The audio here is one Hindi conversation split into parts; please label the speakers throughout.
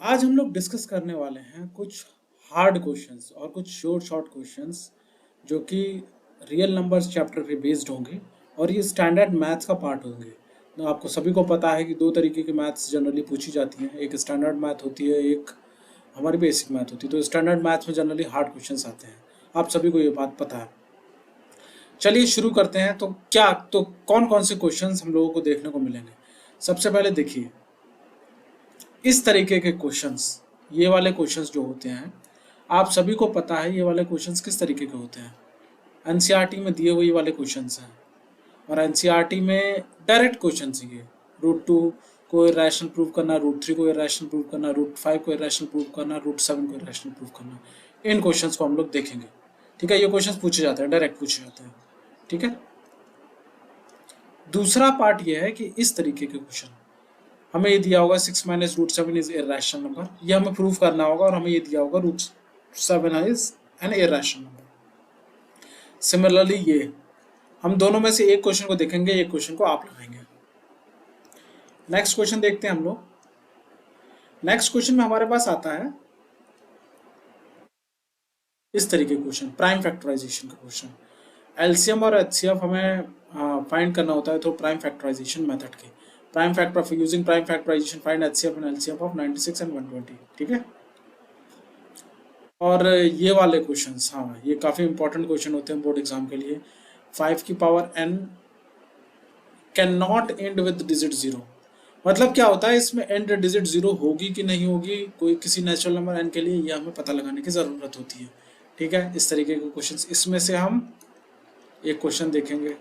Speaker 1: आज हम लोग डिस्कस करने वाले हैं कुछ हार्ड क्वेश्चंस और कुछ शॉर्ट क्वेश्चंस जो कि रियल नंबर्स चैप्टर पे बेस्ड होंगे और ये स्टैंडर्ड मैथ्स का पार्ट होंगे। तो आपको सभी को पता है कि दो तरीके की मैथ्स जनरली पूछी जाती हैं, एक स्टैंडर्ड मैथ होती है, एक हमारी बेसिक मैथ होती है। तो स्टैंडर्ड मैथ्स में जनरली हार्ड क्वेश्चंस आते हैं, आप सभी को ये बात पता है। चलिए शुरू करते हैं। तो कौन कौन से क्वेश्चंस हम लोगों को देखने को मिलेंगे। सबसे पहले देखिए, इस तरीके के क्वेश्चंस, ये वाले क्वेश्चंस जो होते हैं, आप सभी को पता है ये वाले क्वेश्चंस किस तरीके के होते हैं। एनसीईआरटी में दिए हुए ये वाले क्वेश्चंस हैं और एनसीईआरटी में डायरेक्ट क्वेश्चंस हैं ये। रूट 2 को इरेशनल प्रूव करना, रूट 3 को इरेशनल प्रूव करना, रूट 5 को इरेशनल प्रूव करना, रूट 7 को इरेशनल प्रूव करना। इन क्वेश्चंस को हम लोग देखेंगे। ठीक है, ये क्वेश्चंस पूछे जाते हैं, डायरेक्ट पूछे जाते हैं। ठीक है, दूसरा पार्ट ये है कि इस तरीके के क्वेश्चन हमें ये दिया होगा 6 minus root 7 is irrational number, ये हमें प्रूव करना होगा और हमें ये दिया होगा root 7 is an irrational number. Similarly ये हम दोनों में से एक क्वेश्चन को देखेंगे, एक क्वेश्चन को आप लगाएंगे। नेक्स्ट क्वेश्चन देखते हैं हम लोग। नेक्स्ट क्वेश्चन में हमारे पास आता है इस तरीके क्वेश्चन, प्राइम फैक्टराइजेशन का क्वेश्चन। एलसीएम और एचसीएफ हमें फाइंड करना होता है तो प्राइम फैक्टराइजेशन मेथड के prime factor of using prime factorisation find HCF and LCM of 96 and 120। ठीक है, और ये वाले क्वेश्चंस, हाँ ये काफ़ी इंपॉर्टेंट क्वेश्चन होते हैं बोर्ड एग्जाम के लिए। 5n can not and with digit 0। मतलब क्या होता है, इसमें एंड डिजिट 0 होगी कि नहीं होगी कोई किसी नेचुरल नंबर n के लिए, ये हमें पता लगाने की ज़रूरत होती है। ठीक है, इस तरीके के क्वेश्चंस, इसमें से हम एक क्वेश्चन देखेंगे।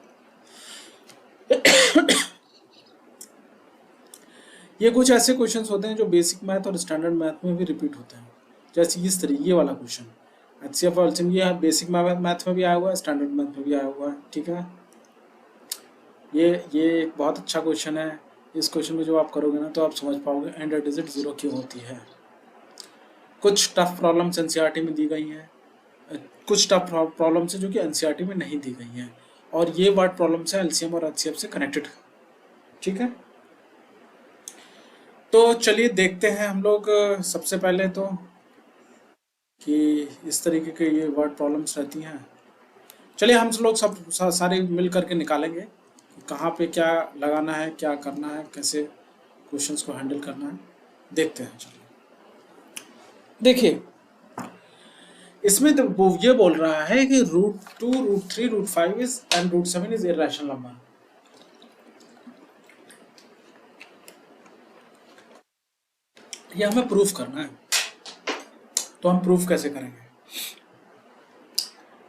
Speaker 1: ये कुछ ऐसे क्वेश्चंस होते हैं जो बेसिक मैथ और स्टैंडर्ड मैथ में भी रिपीट होते हैं, जैसे इस तरीके ये वाला क्वेश्चन एचसीएफ और एलसीएम, ये बेसिक मैथ में भी आया हुआ है, स्टैंडर्ड मैथ में भी आया हुआ है। ठीक है, ये एक बहुत अच्छा क्वेश्चन है। इस क्वेश्चन में जो आप करोगे ना तो आप समझ पाओगे एंड डिजिट 0 क्यों होती है। कुछ टफ प्रॉब्लम्स एनसीईआरटी में दी गई हैं, कुछ टफ प्रॉब्लम्स जो कि एनसीईआरटी में नहीं दी गई हैं, और ये वर्ड प्रॉब्लम्स है एलसीएम और एचसीएफ से कनेक्टेड। ठीक है, तो चलिए देखते हैं हम लोग। सबसे पहले तो कि इस तरीके के ये वर्ड प्रॉब्लम्स रहती हैं। चलिए हम लोग सब सारे मिल करके निकालेंगे कि कहाँ पे क्या लगाना है, क्या करना है, कैसे क्वेश्चंस को हैंडल करना है। देखते हैं। चलिए देखिए, इसमें तो वो ये बोल रहा है कि root 2, root 3, root 5 is and root 7 is irrational number. ये हमें प्रूफ करना है, तो हम प्रूफ कैसे करेंगे।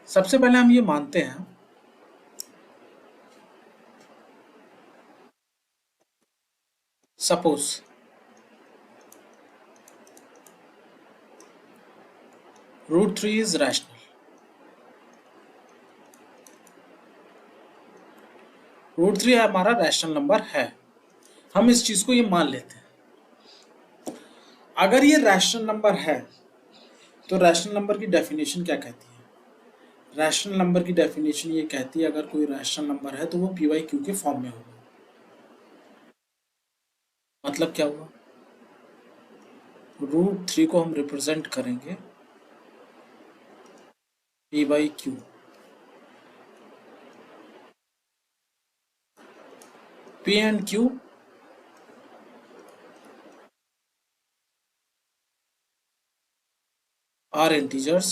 Speaker 1: सबसे पहले हम ये मानते हैं suppose root 3 is rational. Root 3 हमारा रैशनल नंबर है, हम इस चीज को ये मान लेते हैं। अगर ये रैशनल नंबर है तो रैशनल नंबर की डेफिनेशन क्या कहती है। रैशनल नंबर की डेफिनेशन ये कहती है अगर कोई रैशनल नंबर है तो वो पी वाई क्यू के फॉर्म में होगा। मतलब क्या हुआ, रूट 3 को हम रिप्रेजेंट करेंगे P by Q. P and Q are integers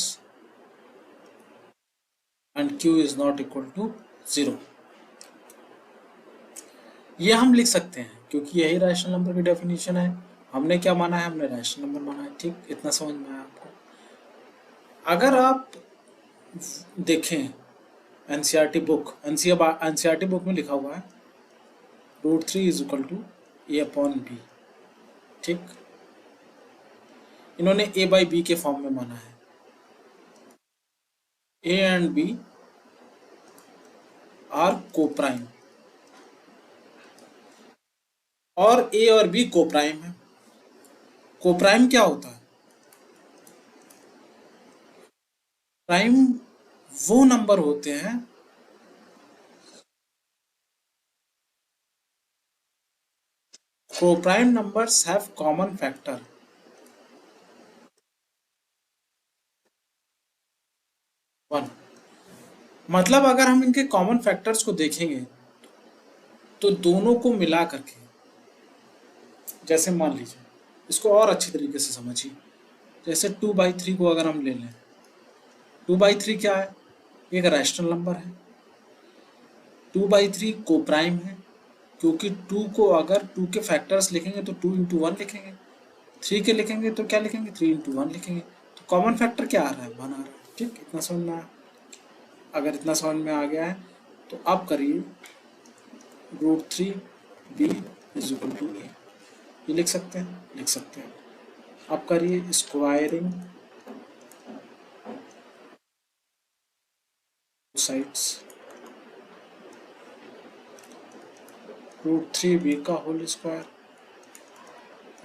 Speaker 1: and Q is not equal to 0। ये हम लिख सकते हैं क्योंकि यही रैशनल नंबर की डेफिनेशन है। हमने क्या माना है, हमने रैशनल नंबर माना है। ठीक, इतना समझ में आया आपको। अगर आप देखें एनसीईआरटी बुक में लिखा हुआ है root 3 is equal to A upon B. ठीक, इन्होंने ए बाई बी के फॉर्म में माना है। A and B are coprime, और ए और बी कोप्राइम है। कोप्राइम क्या होता है, प्राइम वो नंबर होते हैं coprime numbers have common factor मतलब अगर हम इनके कॉमन फैक्टर्स को देखेंगे तो दोनों को मिला करके, जैसे मान लीजिए, इसको और अच्छी तरीके से समझिए, जैसे 2/3 को अगर हम ले लें, 2/3 क्या है? एक रैशनल नंबर है। 2/3 को प्राइम है, क्योंकि 2 को अगर 2 के फैक्टर्स लिखेंगे तो 2 इंटू 1 लिखेंगे, 3 के लिखेंगे तो क्या लिखेंगे? 3 इंटू 1 लिखेंगे। तो कॉमन फैक्टर क्या आ रहा है? 1 आ रहा है। ठीक, इतना समझ में आया? अगर इतना समझ में आ गया है तो अब करिए √3b = a। ये लिख सकते हैं? लिख सकते हैं। अब करिए स्क्वायरिंग साइड्स, √3b का होल स्क्वायर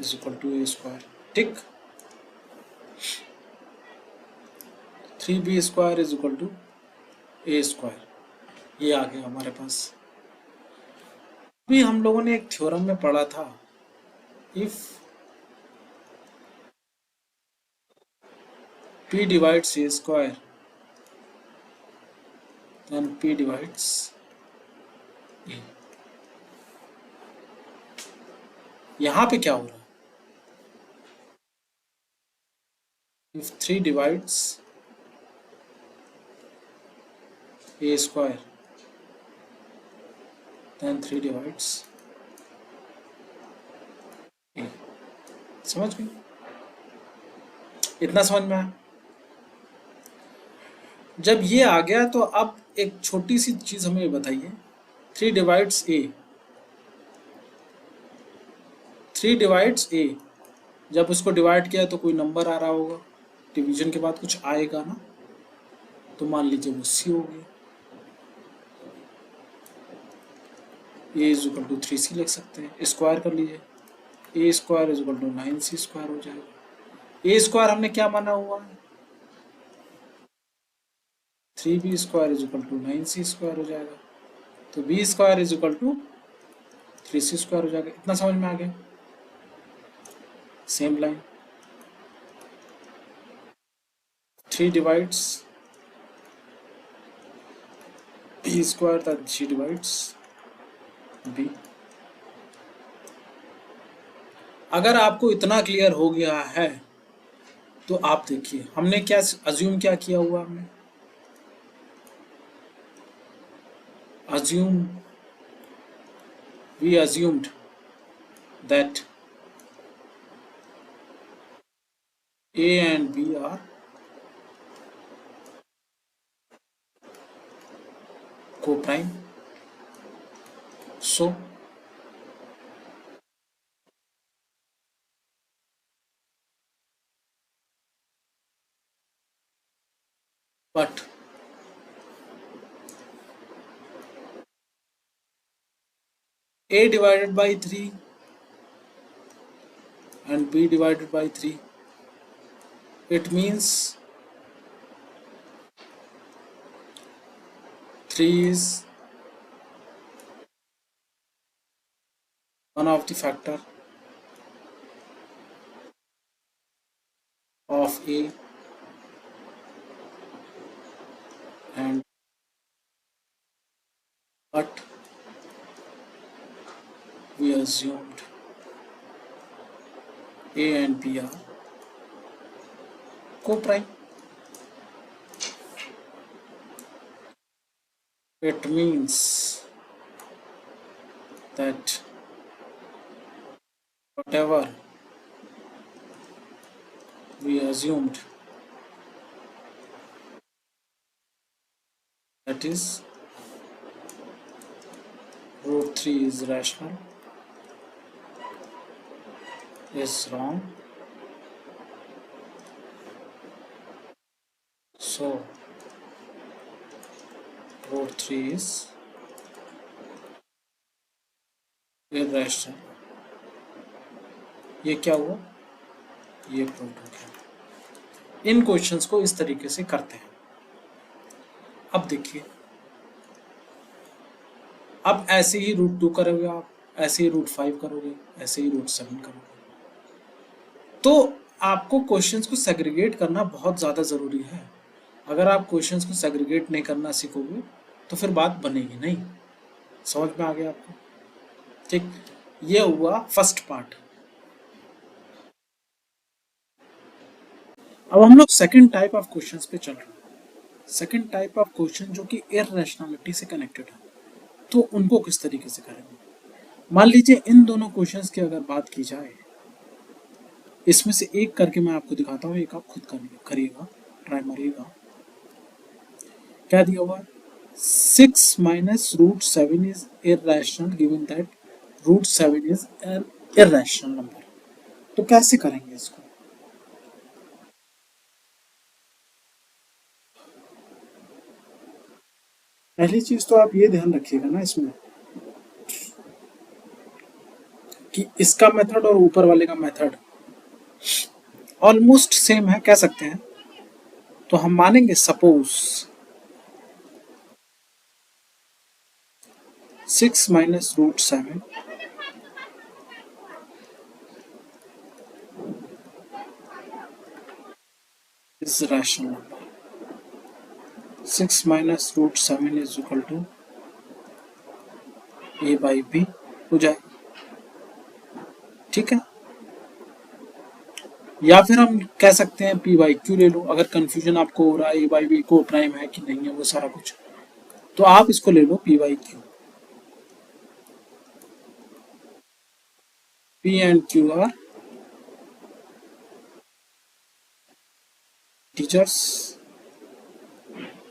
Speaker 1: = a²। ठीक, 3b² = a²। ये आ गया हमारे पास। अभी हम लोगों ने एक थ्योरम में पढ़ा था, if p divides a², then p divides a। यहाँ पे क्या हो रहा है? if 3 divides a², then 3 divides a। समझ गए? इतना समझ में आया? जब ये आ गया तो अब एक छोटी सी चीज हमें बताइए, 3 divides a, 3 divides a, जब उसको डिवाइड किया तो कोई नंबर आ रहा होगा, डिवीजन के बाद कुछ आएगा ना, तो मान लीजिए वो c हो गया। a = 3c लिख सकते हैं, स्क्वायर कर लीजिए, a² = 9c² हो जाएगा। a² हमने क्या माना हुआ है? 3b² = 9c² हो जाएगा, तो b² = 3c² हो जाएगा। इतना समझ में आ गया? Same line, 3 divides b², then 3 divides b। अगर आपको इतना क्लियर हो गया है तो आप देखिए हमने क्या अज्यूम क्या किया हुआ, हमने we assumed that a and b are co-prime, so but a divided by 3 and b divided by 3, it means 3 is one of the factor of a, and but we assumed a and b are co-prime. It means that whatever we assumed, that is √3 is rational, is wrong. So √3 is irrational। ये क्या हुआ? ये प्रूव हो गया। इन क्वेश्चंस को इस तरीके से करते हैं। अब देखिए, अब ऐसे ही √2 करोगे आप, ऐसे ही √5 करोगे, ऐसे ही √7 करोगे, तो आपको क्वेश्चंस को सेग्रीगेट करना बहुत ज़्यादा ज़रूरी है। अगर आप क्वेश्चंस को सेग्रीगेट नहीं करना सीखोगे तो फिर बात बनेगी नहीं। समझ में आ गया आपको? ठीक, ये हुआ फर्स्ट पार्ट। अब हम लोग सेकंड टाइप ऑफ क्वेश्चंस पे चल रहे हैं। सेकंड टाइप ऑफ क्वेश्चन जो कि इररेशनलिटी से कनेक्टेड है, तो उनको किस तरीके से करेंगे। मान लीजिए इन दोनों क्वेश्चंस की अगर बात की जाए, इसमें से एक करके मैं आपको दिखाता हूँ, एक आप खुद करिएगा, ट्राई मारिएगा। क्या दिया हुआ है? 6 - √7 is irrational given that √7 is N irrational number. तो कैसे करेंगे इसको? पहली चीज तो आप ये ध्यान रखिएगा ना इसमें कि इसका मेथड और ऊपर वाले का मेथड ऑलमोस्ट सेम है, कह सकते हैं। तो हम मानेंगे suppose 6 - √7 is rational number. 6 - √7 is equal to a/b हो जाए, ठीक है। या फिर हम कह सकते हैं p/q ले लो, अगर कंफ्यूजन आपको हो रहा है a/b को प्राइम है कि नहीं है वो सारा कुछ, तो आप इसको ले लो p/q। p and q are integers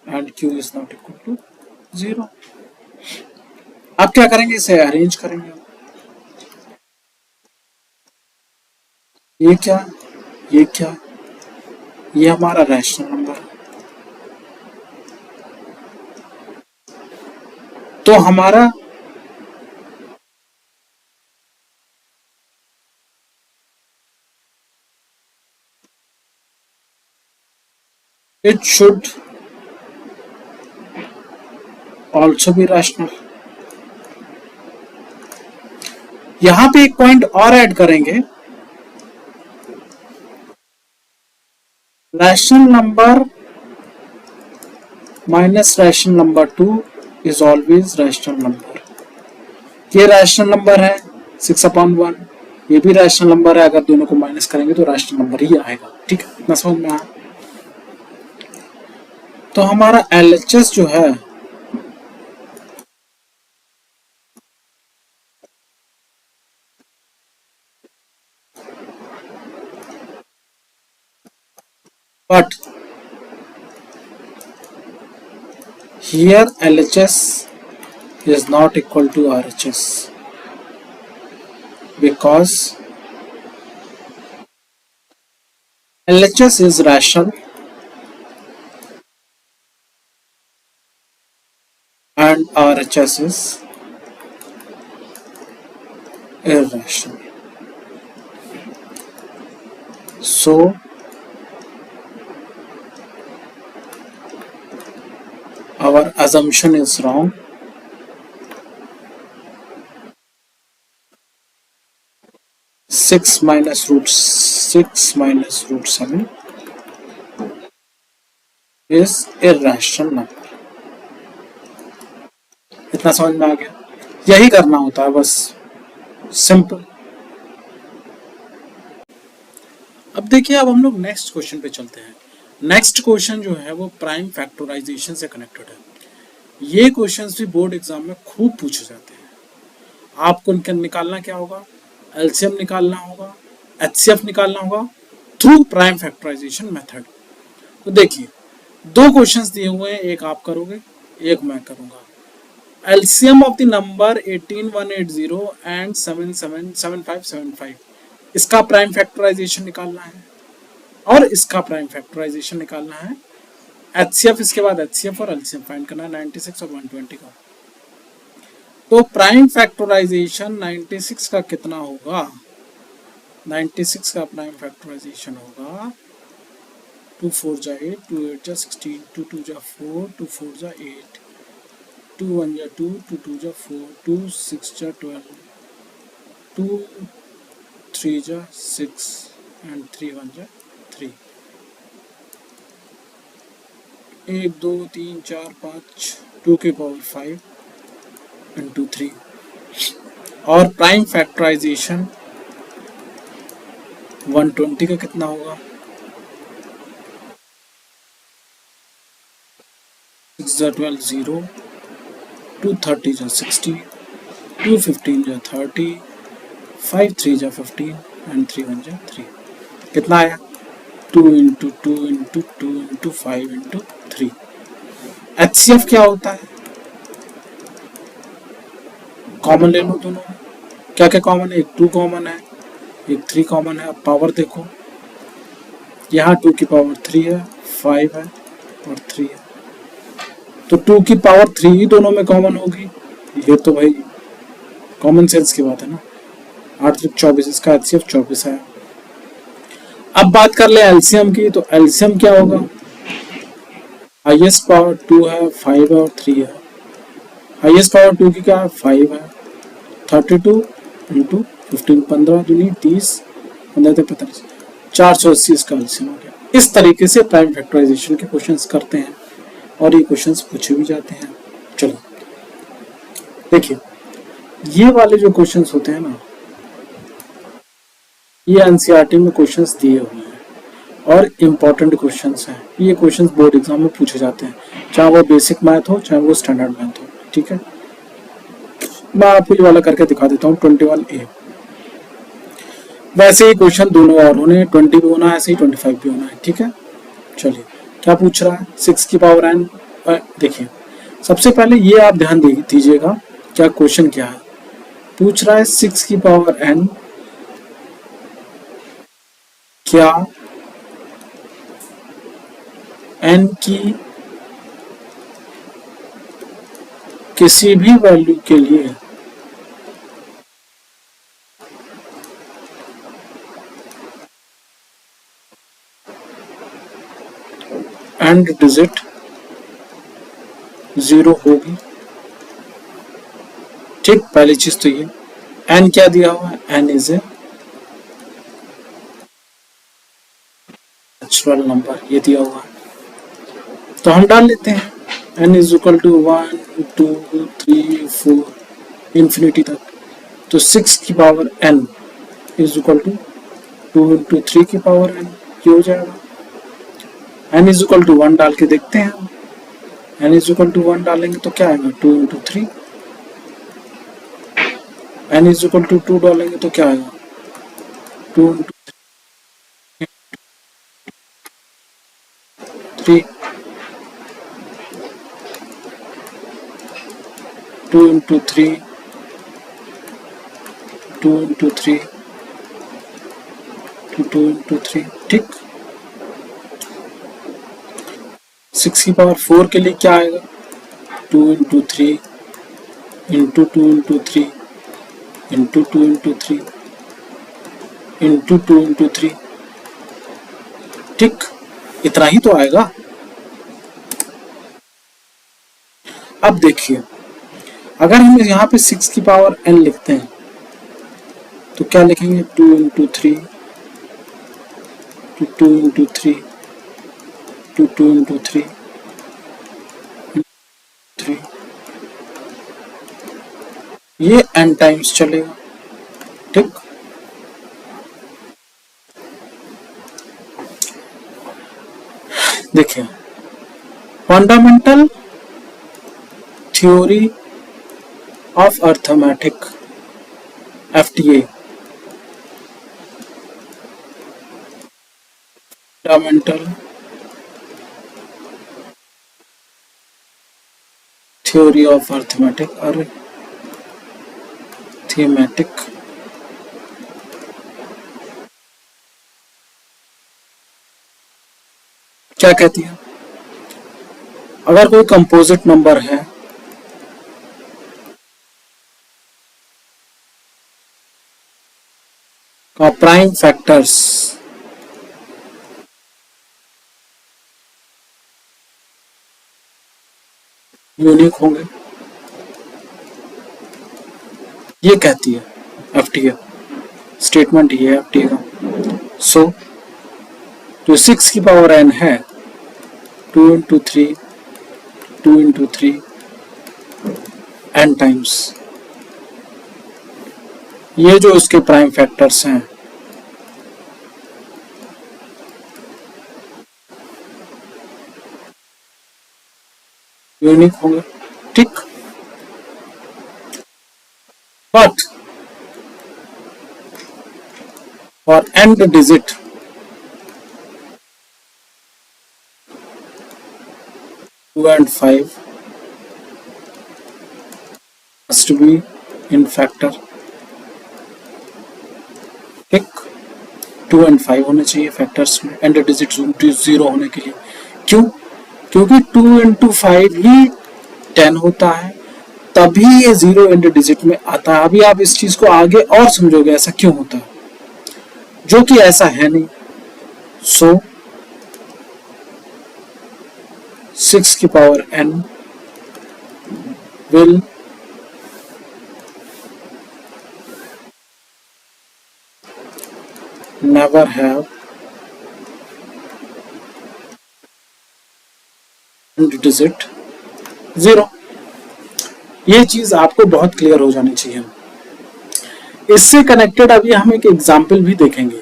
Speaker 1: and q is not equal to 0। आप क्या करेंगे, इसे अरेंज करेंगे। ये क्या, ये क्या, ये हमारा रैशनल नंबर है। तो हमारा it should also be rational. यहां पे एक पॉइंट और ऐड करेंगे, rational number minus rational number 2 is always rational number. ये रैशनल नंबर है 6/1, ये भी रैशनल नंबर है, अगर दोनों को माइनस करेंगे तो रैशनल नंबर ही आएगा। ठीक है, इतना समझ में आया। तो हमारा LHS जो है but here LHS is not equal to RHS because LHS is rational and RHS is irrational. So our assumption is wrong. Six minus √7 is irrational number. इतना समझ में आ गया? यही करना होता है बस, सिंपल। अब देखिए, अब हम लोग नेक्स्ट क्वेश्चन पे चलते हैं। नेक्स्ट क्वेश्चन जो है वो प्राइम फैक्टराइजेशन से कनेक्टेड है। ये क्वेश्चंस भी बोर्ड एग्जाम में खूब पूछे जाते हैं। आपको इनका निकालना क्या होगा, एलसीएम निकालना होगा, एचसीएफ निकालना होगा थ्रू प्राइम फैक्टराइजेशन मेथड। तो देखिए, दो क्वेश्चंस दिए हुए हैं, एक आप करोगे, एक मैं करूंगा। LCM of the number 18180 and 7575, इसका प्राइम फैक्टराइजेशन निकालना है और इसका प्राइम फैक्टराइजेशन निकालना है। एचसीएफ, इसके बाद एचसीएफ और एलसीएम फाइंड करना है 96 और 120 का। तो प्राइम फैक्टराइजेशन 96 का कितना होगा? 96 का प्राइम फैक्टराइजेशन होगा 2 4 जा 8, 2 8 जा 16, 2 2 जा 4, 2 4 जा 8, 2 1 जा 2, 2 2 जा 4, 2 6 जा 12, 2 3 जा 6 and 3 1 जा 3। 1 2 3 4 5 2 की पावर 5 इंटू 3। और प्राइम फैक्टराइजेशन 120 का कितना होगा? 6 जा 12 0, 2 30 जा 60, 2 15 जा 30, 5 3 जा 15 एंड 3 1 जा 3। कितना आया? 2 into 2 into 2 into 5 into 3। HCF क्या होता है? कॉमन ले लो दोनों में। क्या क्या कॉमन है? एक 2 कॉमन है, एक 3 कॉमन है। अब पावर देखो, यहाँ 2 की पावर 3 है, 5 है और 3 है, तो 2 की पावर 3 ही दोनों में कॉमन होगी। ये तो भाई कॉमन सेंस की बात है ना। 8 3 24, इसका HCF 24 है। अब बात कर ले एलसीएम की, तो एलसीएम क्या होगा? हाईएस्ट पावर 2 है, 5 है और 3 है। हाईएस्ट पावर 2 की क्या है? 5 है। 32 इंटू 15, 15 दूनी 30, 15 45, 480 इसका एलसीएम हो गया। इस तरीके से प्राइम फैक्टराइजेशन के क्वेश्चंस करते हैं और ये क्वेश्चंस पूछे भी जाते हैं। चलो देखिए, ये वाले जो क्वेश्चंस होते हैं ना, ये एनसीईआरटी में क्वेश्चंस दिए हुए हैं और इम्पोर्टेंट क्वेश्चंस हैं। ये क्वेश्चंस बोर्ड एग्जाम में पूछे जाते हैं, चाहे वो बेसिक मैथ हो चाहे वो स्टैंडर्ड मैथ हो। ठीक है, मैं आपको ये वाला करके दिखा देता हूँ 21A। वैसे ही क्वेश्चन दोनों और होने, 20 भी होना है, ऐसे ही 25 भी होना है। ठीक है, चलिए क्या पूछ रहा है? 6 की पावर n। देखिए, सबसे पहले ये आप ध्यान दीजिएगा क्या क्वेश्चन क्या है। पूछ रहा है 6 की पावर n क्या n की किसी भी वैल्यू के लिए एंड डिजिट 0 होगी। ठीक, पहली चीज तो ये। n क्या दिया हुआ है? n is a natural number, ये दिया हुआ है, तो हम डाल लेते हैं n is equal to 1 2 3 4 infinity तक। तो 6 की power n is equal to 2 into 3 की पावर n, ये हो जाएगा। n इज इक्वल टू 1 डाल के देखते हैं हम। n इज इक्वल टू 1 डालेंगे तो क्या आएगा? 2 into 3। n is equal to 2 डालेंगे तो क्या आएगा? 2 इंटू 3, 2 इंटू 3, 2 इंटू 3, 2 इंटू 3। ठीक, 6 की पावर 4 के लिए क्या आएगा? 2 into 3 into 2 into 3 into 2 into 3 into 2 into 3। ठीक, इतना ही तो आएगा। अब देखिए, अगर हम यहाँ पे 6 की पावर n लिखते हैं तो क्या लिखेंगे? 2 इंटू 3, 2 इंटू 3, 2 इंटू 3, 3, ये n टाइम्स चलेगा। ठीक, देखिए, fundamental theory of arithmetic FTA, fundamental theory of arithmetic और थीमेटिक क्या कहती है? अगर कोई कंपोजिट नंबर है का प्राइम फैक्टर्स यूनिक होंगे, ये कहती है FTA। स्टेटमेंट ये है FTA का। सो जो 6 की पावर n है 2 into 3, 2 into 3 n टाइम्स। ये जो उसके प्राइम फैक्टर्स हैं यूनिक होंगे, ठीक। But for and digit 2 and 5 must be in factor, ठीक। 2 and 5 होने चाहिए फैक्टर्स में एंड डिजिट 0 होने के लिए। क्यों? क्योंकि 2 into 5 ही 10 होता है, तभी ये 0 एंड डिजिट में आता है। अभी आप इस चीज को आगे और समझोगे ऐसा क्यों होता है, जो कि ऐसा है नहीं। सो 6 की power n will never have end digit 0। ये चीज आपको बहुत क्लियर हो जानी चाहिए। इससे कनेक्टेड अभी हम एक एग्जाम्पल भी देखेंगे,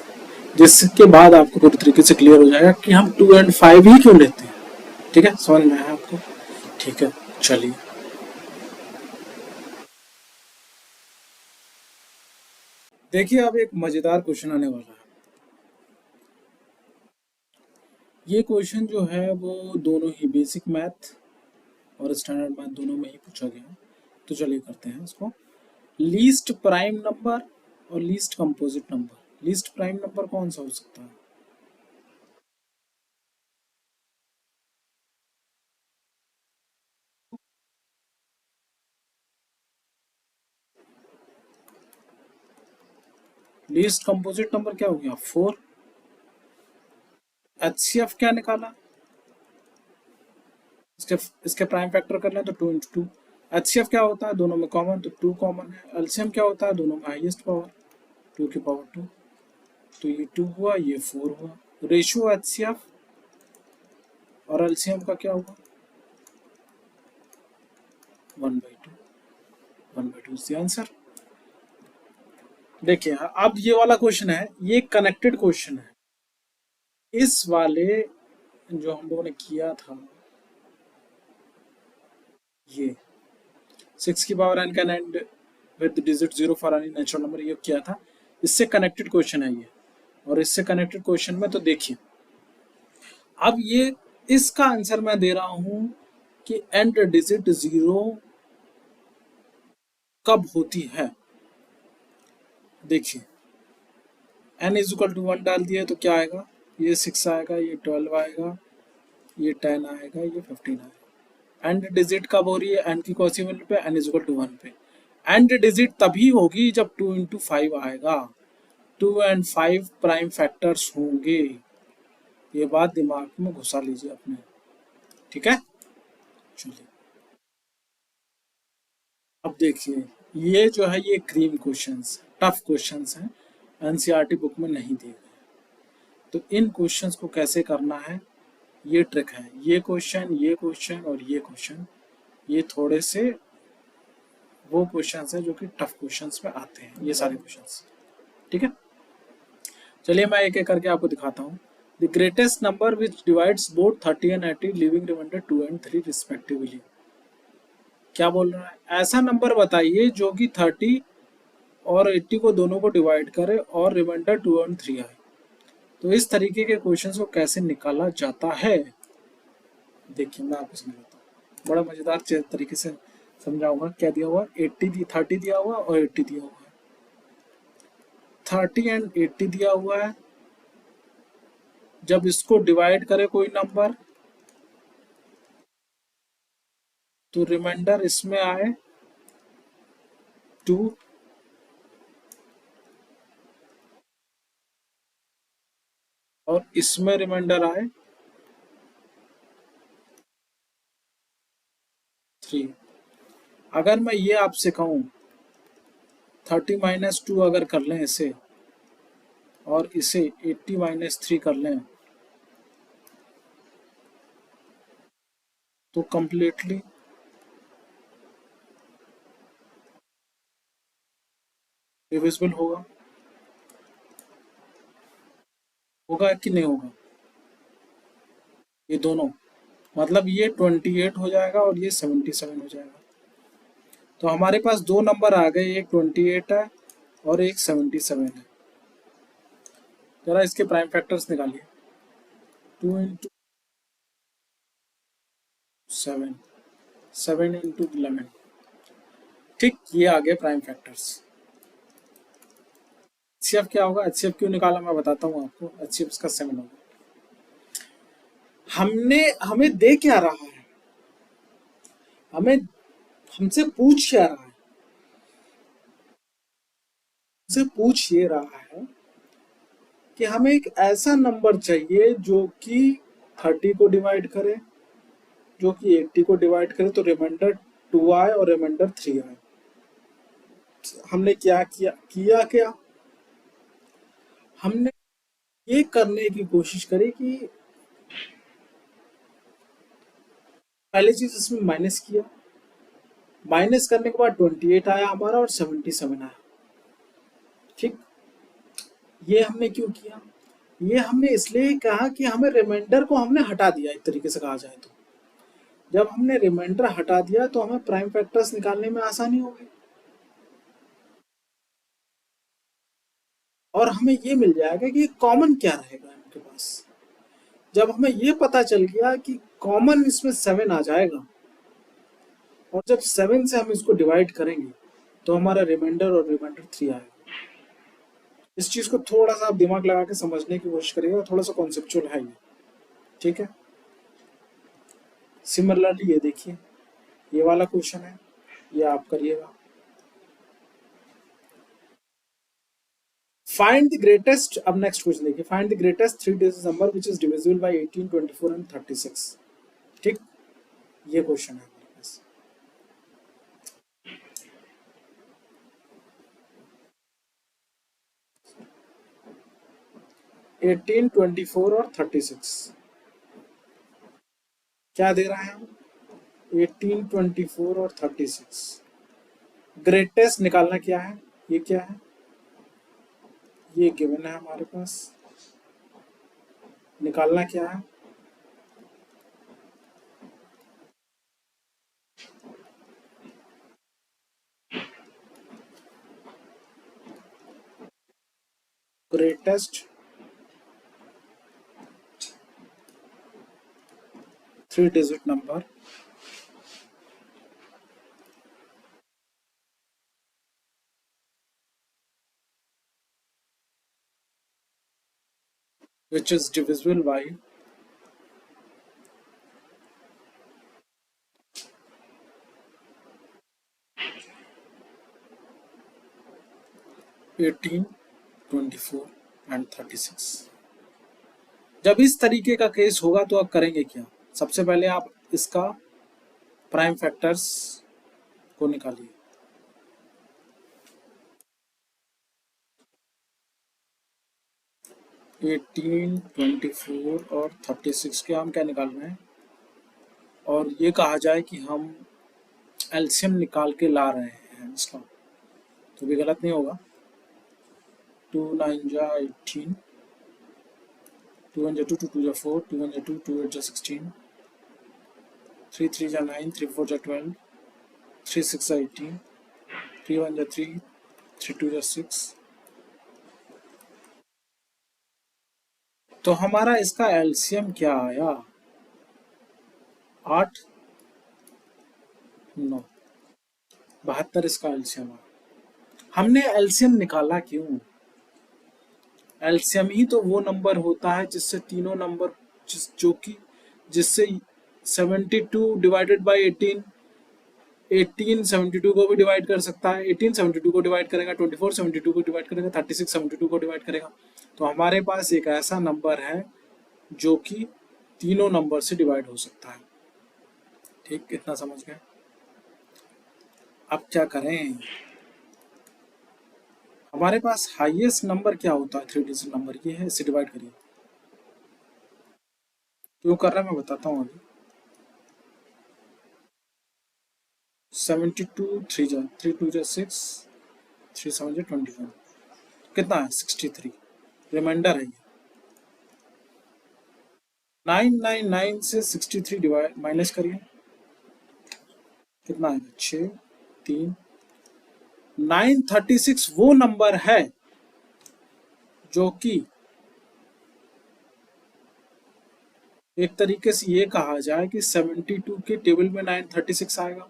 Speaker 1: जिसके बाद आपको पूरी तरीके से क्लियर हो जाएगा कि हम 2 and 5 ही क्यों लेते हैं। ठीक है, समझ में आया आपको? ठीक है, चलिए देखिए, अब एक मजेदार क्वेश्चन आने वाला है। ये क्वेश्चन जो है वो दोनों ही बेसिक मैथ और स्टैंडर्ड मैथ दोनों में ही पूछा गया। तो चलिए करते हैं इसको। लीस्ट प्राइम नंबर और least composite number. Least prime number कौन सा हो सकता है? लीस्ट कंपोजिट नंबर क्या हो गया? 4। एचसीएफ क्या निकाला? इसके प्राइम फैक्टर कर लें तो 2 into 2। एचसीएफ क्या होता है? दोनों में कॉमन, तो 2 कॉमन है। एलसीएम क्या होता है? दोनों में हाईएस्ट पावर, 2 की पावर 2। तो ये 2 हुआ, ये 4 हुआ। रेशियो एचसीएफ और एलसीएम का क्या हुआ? 1/2। 1/2 इज द आंसर। देखिए, अब ये वाला क्वेश्चन है, ये कनेक्टेड क्वेश्चन है। इस वाले जो हम लोगों ने किया था, ये 6 की power n can and with digit 0 for any natural number, ये किया था। इससे कनेक्टेड क्वेश्चन है ये। और इससे कनेक्टेड क्वेश्चन में तो देखिए, अब ये इसका आंसर मैं दे रहा हूं कि एंड डिजिट 0 कब होती है। देखिए, n इज इक्वल टू 1 डाल दिया तो क्या आएगा? ये 6 आएगा, ये 12 आएगा, ये 10 आएगा, ये 15 आएगा। एंड डिजिट कब हो रही है? n की कौन सी वैल्यू पे? n इज इक्वल टू 1 पे। एंड डिजिट तभी होगी जब 2 into 5 आएगा। 2 and 5 प्राइम फैक्टर्स होंगे। ये बात दिमाग में घुसा लीजिए अपने, ठीक है। चलिए, अब देखिए, ये जो है ये क्रीम क्वेश्चंस, टफ क्वेश्चंस हैं, एनसीईआरटी बुक में नहीं दिए गए। तो इन क्वेश्चंस को कैसे करना है, ये ट्रिक है। ये क्वेश्चन और ये क्वेश्चन, ये थोड़े से वो क्वेश्चंस हैं जो कि टफ क्वेश्चंस में आते हैं, ये सारे क्वेश्चंस, ठीक है। चलिए मैं एक एक करके आपको दिखाता हूँ। The greatest number which divides both 30 and 80 leaving remainder 2 and 3 respectively. क्या बोल रहा है? ऐसा नंबर बताइए जो कि 30 और 80 को दोनों को डिवाइड करे और रिमाइंडर 2 और 3 आए। तो इस तरीके के क्वेश्चंस को कैसे निकाला जाता है, देखिए मैं आपको समझाता हूँ। बड़ा मजेदार तरीके से समझाऊंगा। क्या दिया हुआ? 30 दिया हुआ और 80 दिया हुआ है। 30 and 80 दिया हुआ है। जब इसको डिवाइड करे कोई नंबर तो रिमाइंडर इसमें आए 2 और इसमें रिमाइंडर आए 3। अगर मैं ये आपसे कहूं 30 - 2 अगर कर लें इसे, और इसे 80 - 3 कर लें, तो कंप्लीटली डिविजिबल होगा होगा कि नहीं होगा? ये दोनों, मतलब ये 28 हो जाएगा और ये 77 हो जाएगा। तो हमारे पास दो नंबर आ गए, एक 28 है और एक 77 है। जरा इसके प्राइम फैक्टर्स निकालिए। 2 into 7, 7 into 11। ठीक, ये आ गए प्राइम फैक्टर्स। एचसीएफ क्या होगा, एचसीएफ क्यों निकाला मैं बताता हूँ आपको। एचसीएफ इसका 7 होगा। हमें दे क्या रहा है, हमें हमसे पूछ क्या रहा है? हमसे पूछ ये रहा है कि हमें एक ऐसा नंबर चाहिए जो कि 30 को डिवाइड करे, जो कि 80 को डिवाइड करे, तो रिमाइंडर 2 आए और रिमाइंडर 3 आए। हमने क्या क्या हमने ये करने की कोशिश करी कि पहले चीज इसमें माइनस किया, माइनस करने के बाद 28 आया हमारा और 77 आया। ठीक, ये हमने क्यों किया? ये हमने इसलिए कहा कि हमें रिमाइंडर को हमने हटा दिया, एक तरीके से कहा जाए तो। जब हमने रिमाइंडर हटा दिया तो हमें प्राइम फैक्टर्स निकालने में आसानी होगी और हमें ये मिल जाएगा कि कॉमन क्या रहेगा इनके पास। जब हमें ये पता चल गया कि कॉमन इसमें 7 आ जाएगा और जब 7 से हम इसको डिवाइड करेंगे तो हमारा रिमाइंडर और रिमाइंडर 3 आएगा। इस चीज को थोड़ा सा आप दिमाग लगा के समझने की कोशिश करिएगा, थोड़ा सा कॉन्सेप्चुअल है ये। ठीक है, सिमिलरली ये देखिए, ये वाला क्वेश्चन है, ये आप करिएगा। फाइंड द ग्रेटेस्ट, अब नेक्स्ट क्वेश्चन देखिए, find the greatest 3 digit number which is divisible by 18, 24 and 36। ठीक, ये क्वेश्चन है हमारे पास। एटीन, 24 और 36 क्या दे रहा है? 18, 24 और 36। ग्रेटेस्ट निकालना क्या है, ये क्या है, ये गिवन है हमारे पास। निकालना क्या है, greatest 3 digit number which is divisible by 18, 24 and 36। जब इस तरीके का केस होगा तो आप करेंगे क्या? सबसे पहले आप इसका प्राइम फैक्टर्स को निकालिए। एटीन, 24 और 36 के हम क्या निकाल रहे हैं, और ये कहा जाए कि हम एलसीएम निकाल के ला रहे हैं इसका, तो भी गलत नहीं होगा। 2 9 जा 18, 2 1 जा 2, 2 2 जा 4, 2 1 जा 2, 2 8 जा 16, 3 3 जा 9, 3 4 जा 12, 3 6 जा 18, 3 1 जा 3, 3 2 जा 6। तो हमारा इसका एलसीएम क्या आया? 8 9, 72 इसका एलसीएम आया। हमने एलसीएम निकाला क्यों? एलसीएम ही तो वो नंबर होता है जिससे तीनों नंबर जो कि जिससे 72 डिवाइडेड बाय 18, 18 72 को भी डिवाइड कर सकता है, 18 72 को डिवाइड करेगा, 24 72 को डिवाइड करेगा, 36 72 को डिवाइड करेगा। तो हमारे पास एक ऐसा नंबर है जो कि तीनों नंबर से डिवाइड हो सकता है। ठीक, इतना समझ गए? अब क्या करें? हमारे पास हाईएस्ट नंबर क्या होता है 3 डिजिट नंबर, ये है, इसे डिवाइड करिए। क्यों कर रहा है मैं बताता हूँ अभी। 72 3 जा 3 2 जा 6 3 7 जा 21 कितना है 63 रिमाइंडर है ये 999 से 63 डिवाइड माइनस करिए कितना आएगा 6 3 936 वो नंबर है जो कि एक तरीके से ये कहा जाए कि 72 के टेबल में 936 आएगा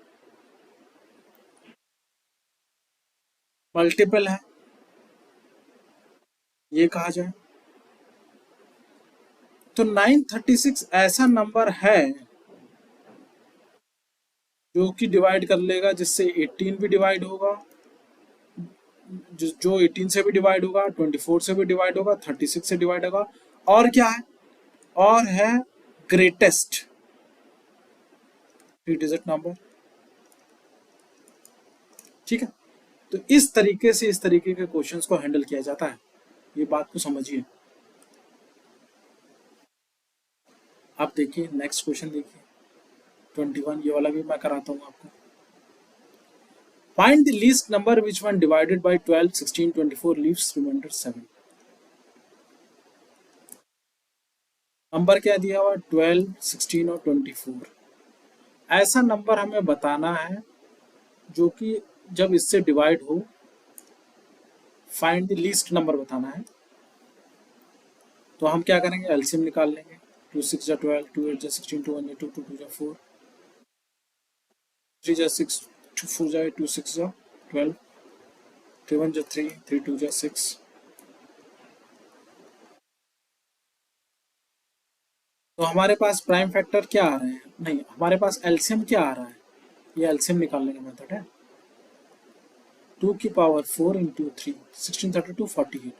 Speaker 1: मल्टीपल है ये कहा जाए तो 936 ऐसा नंबर है जो कि डिवाइड कर लेगा जिससे 18 भी डिवाइड होगा जो 18 से भी डिवाइड होगा 24 से भी डिवाइड होगा 36 से डिवाइड होगा और क्या है और है ग्रेटेस्ट 3 डिजिट नंबर ठीक है तो इस तरीके के क्वेश्चंस को हैंडल किया जाता है ये बात को समझिए आप देखिए नेक्स्ट क्वेश्चन देखिए 21 ये वाला भी मैं कराता हूं आपको find the least number which when divided by 12 16 24 leaves remainder 7 number क्या दिया हुआ 12 16 और 24 ऐसा नंबर हमें बताना है जो कि जब इससे डिवाइड हो फाइंड द लीस्ट नंबर बताना है तो हम क्या करेंगे एलसीएम निकाल लेंगे 2 6 जा 12 2 8 जा 16 2 1 जा 2 2 2 जा 4 3 जा 6 2 4 जा 2 6 जा 12 3 1 जा 3 3 2 जा 6 तो हमारे पास प्राइम फैक्टर क्या आ रहे हैं नहीं हमारे पास एलसीएम क्या आ रहा है ये एलसीएम निकालने का मेथड है 2 की पावर 4 इंटू 3 16 32 48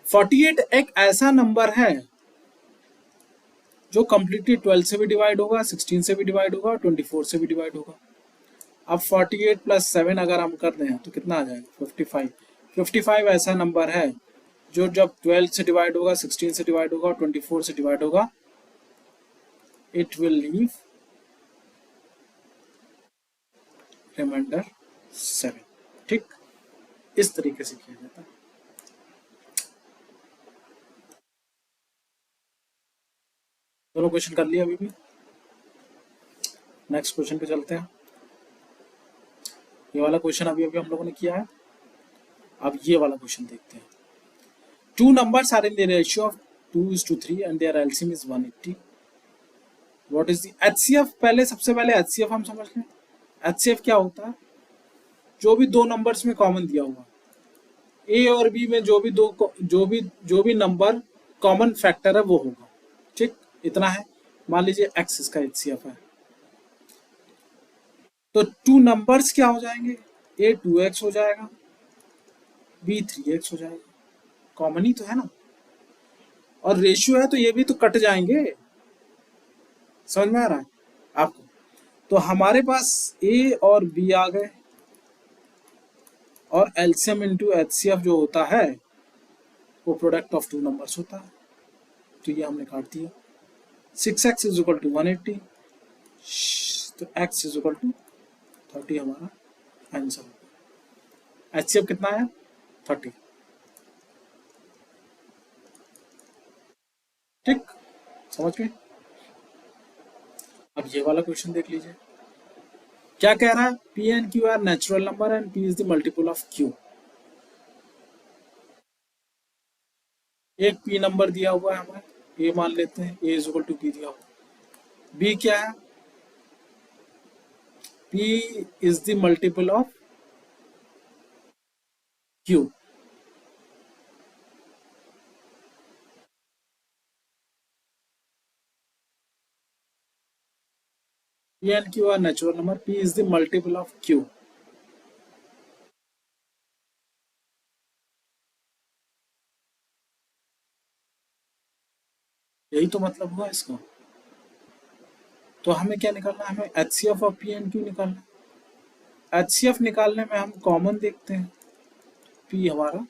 Speaker 1: 48 एक ऐसा नंबर है जो कम्प्लीटली 12 से भी डिवाइड होगा 16 से भी डिवाइड होगा 24 से भी डिवाइड होगा अब 48 प्लस 7 अगर हम कर दें तो कितना आ जाएगा 55 55 ऐसा नंबर है जो जब 12 से डिवाइड होगा 16 से डिवाइड होगा 24 से डिवाइड होगा it will leave रिमाइंडर 7 ठीक इस तरीके से किया जाता है दोनों क्वेश्चन कर लिया अभी भी नेक्स्ट क्वेश्चन पे चलते हैं ये वाला क्वेश्चन अभी अभी हम लोगों ने किया है अब ये वाला क्वेश्चन देखते हैं two numbers are in the ratio of 2:3 and their LCM is 180 what is the HCF पहले सबसे पहले एचसीएफ हम समझ लें एचसीएफ क्या होता है जो भी दो नंबर्स में कॉमन दिया हुआ ए और बी में जो भी नंबर कॉमन फैक्टर है वो होगा ठीक इतना है मान लीजिए एक्स इसका एचसीएफ है तो टू नंबर्स क्या हो जाएंगे ए 2x हो जाएगा बी 3x हो जाएगा कॉमन ही तो है ना और रेशियो है तो ये भी तो कट जाएंगे समझ में आ रहा है आपको तो हमारे पास ए और बी आ गए और एलसीएम इंटू एचसीएफ जो होता है वो प्रोडक्ट ऑफ टू नंबर्स होता है तो ये हमने काट दिया 6x इज इक्वल टू 180 तो x इज इक्वल टू 30 हमारा आंसर एचसीएफ कितना है 30 ठीक समझ गए अब ये वाला क्वेश्चन देख लीजिए क्या कह रहा है P and Q are natural number and P is the multiple of Q एक पी नंबर दिया हुआ है हमें ए मान लेते हैं ए इज इक्वल टू पी दिया हुआ बी क्या है P is the multiple of Q P and Q are natural number. P is the multiple of Q. यही तो मतलब हुआ इसका तो हमें क्या निकालना है हमें HCF और P and Q निकालना है HCF निकालने में हम कॉमन देखते हैं P हमारा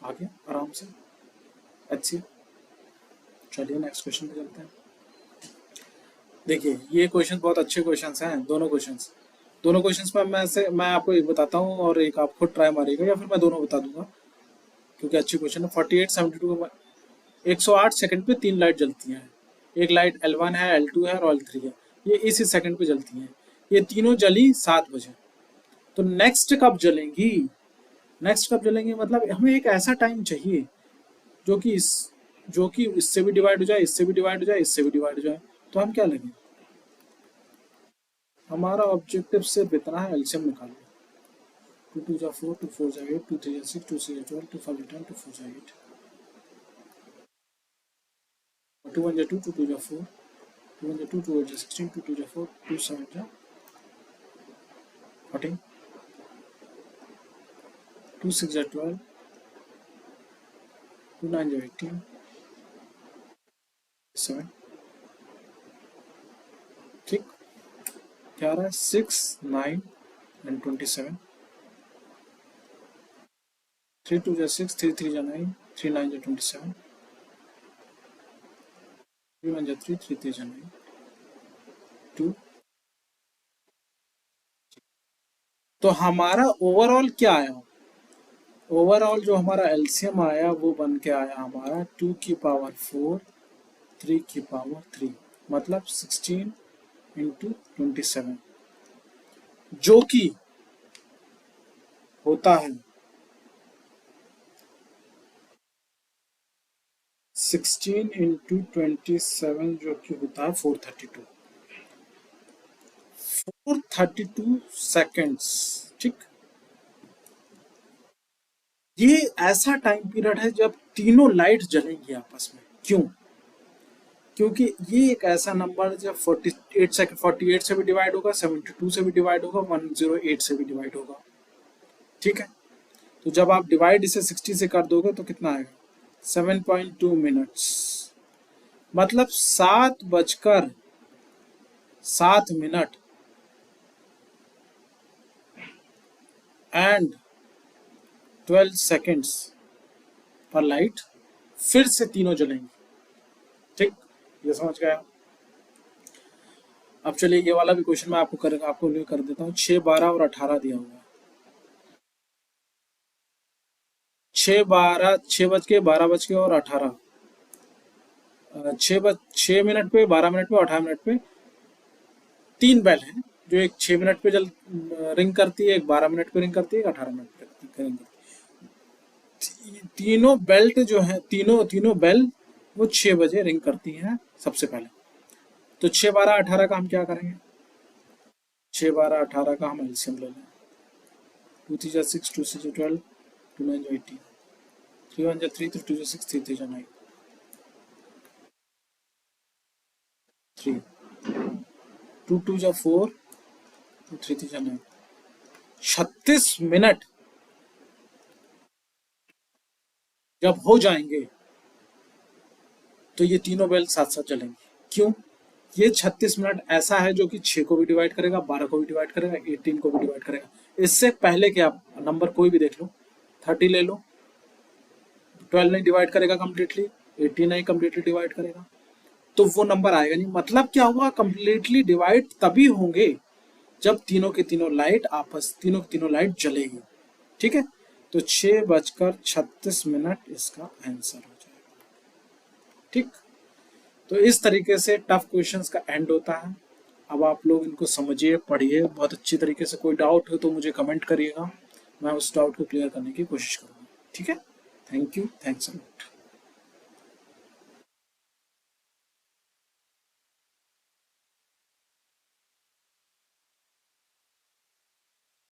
Speaker 1: आ गया आराम से HCF चलिए नेक्स्ट क्वेश्चन पे चलते हैं देखिए ये क्वेश्चन बहुत अच्छे क्वेश्चंस हैं, दोनों क्वेश्चंस में मैं आपको एक बताता हूँ और एक आप खुद ट्राई मारिएगा, या फिर मैं दोनों बता दूंगा क्योंकि अच्छी क्वेश्चन है। 4872 108 सेकंड पे 3 लाइट जलती हैं। एक लाइट L1 है, L2 है और L3 है। ये इसी सेकंड पे जलती हैं। ये तीनों जली 7 बजे। तो नेक्स्ट कब जलेंगी मतलब हमें एक ऐसा टाइम चाहिए जो कि इससे भी डिवाइड हो जाए, इससे भी डिवाइड हो जाए, इससे भी डिवाइड हो जाए। तो हम क्या लेंगे? हमारा ऑब्जेक्टिव सिर्फ इतना है, एलसीएम निकालो। 2 2 जा 4, 2 4 जा 8, 2 3 जा 6, 2 6 जा 12, 2 5 जा 10, 2 4 जा 8, 2 1 जा 2, 2 2 जा 4, 2 1 जा 2, 2 8 जा 16, 2 2 जा 4, 2 7 जा 14, 2 6 जा 12, 2 9 जा 18, 7। ठीक, क्या आ रहा है? 6 9 एंड 27। 3 2 जा 6, 3 3 जा 9, 3 9 जा 27, 3 1 जा 3, 3 3 जा 9, 2। तो हमारा ओवरऑल क्या आया? ओवरऑल जो हमारा एलसीएम आया वो बन के आया हमारा 2 की पावर 4, 3 की पावर 3, मतलब 16 इंटू 27, जो कि होता है 16 इंटू 27, जो कि होता है 432 सेकेंड्स। ठीक, ये ऐसा टाइम पीरियड है जब तीनों लाइट जलेंगी आपस में। क्यों? क्योंकि ये एक ऐसा नंबर है जब 48 से भी डिवाइड होगा, 72 से भी डिवाइड होगा, 108 से भी डिवाइड होगा। ठीक है, तो जब आप डिवाइड इसे 60 से कर दोगे तो कितना आएगा? 7.2 मिनट्स, मतलब 7:07 एंड 12 सेकेंड्स पर लाइट फिर से तीनों जलेंगी। ठीक, ये समझ गया? अब चलिए ये वाला भी क्वेश्चन मैं आपको कर देता हूँ। 6 12 और 18 दिया हुआ है। 6 और 18, 6 मिनट पे, 12 मिनट पे, 18 मिनट पे 3 बेल है, जो एक 6 मिनट पे रिंग करती है, एक 12 मिनट पे रिंग करती है, एक 18 मिनट पे रिंग करती है। तीनों बेल्ट जो है, तीनों बेल वो 6 बजे रिंग करती हैं सबसे पहले। तो 6 12 18 का हम क्या करेंगे? 6 12 18 का हम एलसीएम ले लें। 2 3 जा 6, 2 6 जा 12, 2 9 जा 18, 3 1 जा 3, 3 2 जा 6, 3 3 जा 9, 3 2 2 जा 4, 3 3 जा 9। 36 मिनट जब हो जाएंगे तो ये तीनों बेल साथ साथ चलेंगे। क्यों? ये 36 मिनट ऐसा है जो कि 6 को भी डिवाइड करेगा, 12 को भी डिवाइड करेगा, 18 को भी डिवाइड करेगा। इससे पहले के आप नंबर कोई भी देख लो, 30 ले लो, 12 नहीं डिवाइड करेगा कम्प्लीटली, 18 नहीं कम्प्लीटली डिवाइड करेगा, तो वो नंबर आएगा नहीं। मतलब क्या हुआ? कम्प्लीटली डिवाइड तभी होंगे जब तीनों की तीनों लाइट जलेगी। ठीक है, तो 6:36 इसका आंसर हो जाएगा। ठीक, तो इस तरीके से टफ क्वेश्चंस का एंड होता है। अब आप लोग इनको समझिए, पढ़िए बहुत अच्छी तरीके से। कोई डाउट हो तो मुझे कमेंट करिएगा, मैं उस डाउट को क्लियर करने की कोशिश करूँगा। ठीक है, thank you, thanks a lot.